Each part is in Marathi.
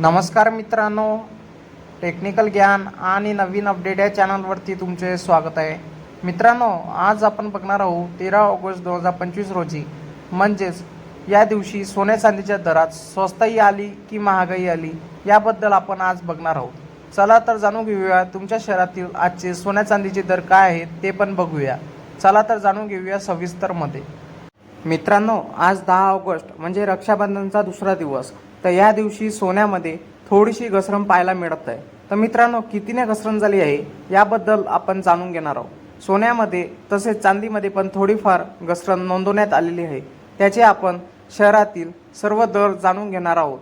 नमस्कार मित्रांनो, टेक्निकल ज्ञान आणि नवीन अपडेट या चॅनलवरती तुमचे स्वागत आहे. मित्रांनो, आज आपण बघणार आहोत 13 ऑगस्ट 2025 रोजी, म्हणजेच या दिवशी सोन्या चांदीच्या दरात स्वस्ताई आली की महागाई आली याबद्दल आपण आज बघणार आहोत. चला तर जाणून घेऊया तुमच्या शहरातील आजचे सोन्या चांदीचे दर काय आहेत ते पण बघूया. चला तर जाणून घेऊया सविस्तरमध्ये. मित्रांनो, आज 10 ऑगस्ट म्हणजे रक्षाबंधनचा दुसरा दिवस. तर या दिवशी सोन्यामध्ये थोडीशी घसरण पाहायला मिळत आहे. तर मित्रांनो, कितीने घसरण झाली आहे याबद्दल आपण जाणून घेणार आहोत. सोन्यामध्ये तसेच चांदीमध्ये पण थोडीफार घसरण नोंदवण्यात आलेली आहे. त्याचे आपण शहरातील सर्व दर जाणून घेणार आहोत.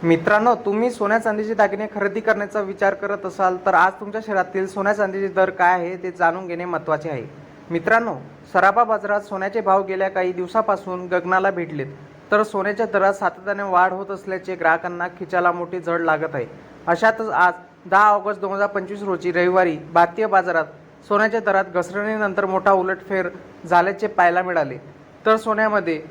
मित्रांनो, तुम्ही सोन्या चांदीचे दागिने खरेदी करण्याचा विचार करत असाल तर आज तुमच्या शहरातील सोन्या चांदीचे दर काय आहे ते जाणून घेणे महत्त्वाचे आहे. मित्रांनो, सराफा बाजारात सोन्याचे भाव गेल्या काही दिवसापासून गगनाला भिडलेत. तर सोन्याच्या दरात सातत्याने वाढ होत असल्याचे ग्राहकांना खिचाला मोठी झळ लागत आहे. अशातच आज 10 ऑगस्ट 2025 रोजी रविवारी भारतीय बाजारात सोन्याच्या दरात घसरणीनंतर मोठा उलटफेर झाल्याचे पाहायला मिळाले. तर सोन्यामध्ये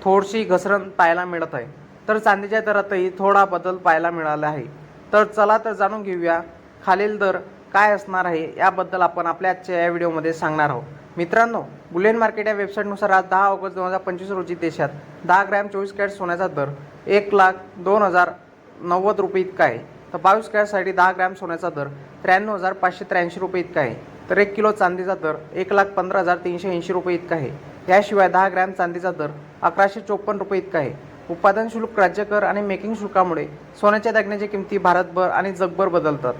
थोडीशी घसरण पाहायला मिळत आहे. तर चांदीच्या दरातही थोडा बदल पाहायला मिळाला आहे. तर चला तर जाणून घेऊया खालील दर काय असणार आहे याबद्दल आपण आपल्या आजच्या या व्हिडिओमध्ये सांगणार आहोत. मित्रांनो, बुलियन मार्केट या वेबसाईटनुसार आज 10 ऑगस्ट 2025 रोजी देशात 10 ग्रॅम 24 कॅरेट सोन्याचा दर 1,02,090 रुपये इतका आहे. तर 22 कॅरेटसाठी 10 ग्रॅम सोन्याचा दर 93,583 रुपये इतका आहे. तर 1 किलो चांदीचा दर 1,15,380 रुपये इतका आहे. याशिवाय 10 ग्रॅम चांदीचा दर 1,154 रुपये इतका आहे. उत्पादन शुल्क, राज्य कर आणि मेकिंग शुल्कामुळे सोन्याच्या दागिन्याच्या किमती भारतभर आणि जगभर बदलतात.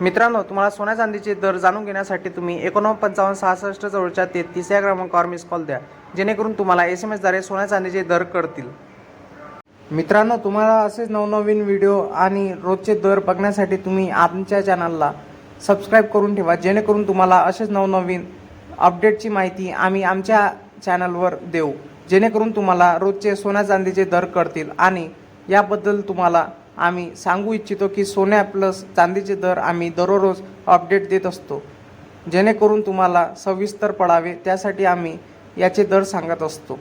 मित्रांनो, तुम्हाला सोन्या चांदीचे दर जाणून घेण्यासाठी तुम्ही 495566 जवळच्या 33 या क्रमांकावर मिस कॉल द्या, जेणेकरून तुम्हाला SMS-द्वारे सोन्या चांदीचे दर कळतील. मित्रांनो, तुम्हाला असेच नवनवीन व्हिडिओ आणि रोजचे दर बघण्यासाठी तुम्ही आमच्या चॅनलला सबस्क्राईब करून ठेवा, जेणेकरून तुम्हाला असेच नवनवीन अपडेटची माहिती आम्ही आमच्या चॅनलवर देऊ, जेणेकरून तुम्हाला रोजचे सोन्या चांदीचे दर कळतील. आणि याबद्दल तुम्हाला आम्ही सांगू इच्छितो की सोन्या प्लस चांदीचे दर आम्ही दररोज अपडेट देत असतो, जेणेकरून तुम्हाला सविस्तर पडावे त्यासाठी आम्ही याचे दर सांगत असतो.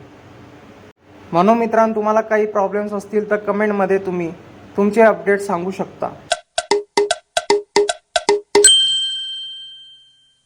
म्हणून मित्रांनो, तुम्हाला काही प्रॉब्लेम्स असतील तर कमेंटमध्ये तुम्ही तुमचे अपडेट सांगू शकता.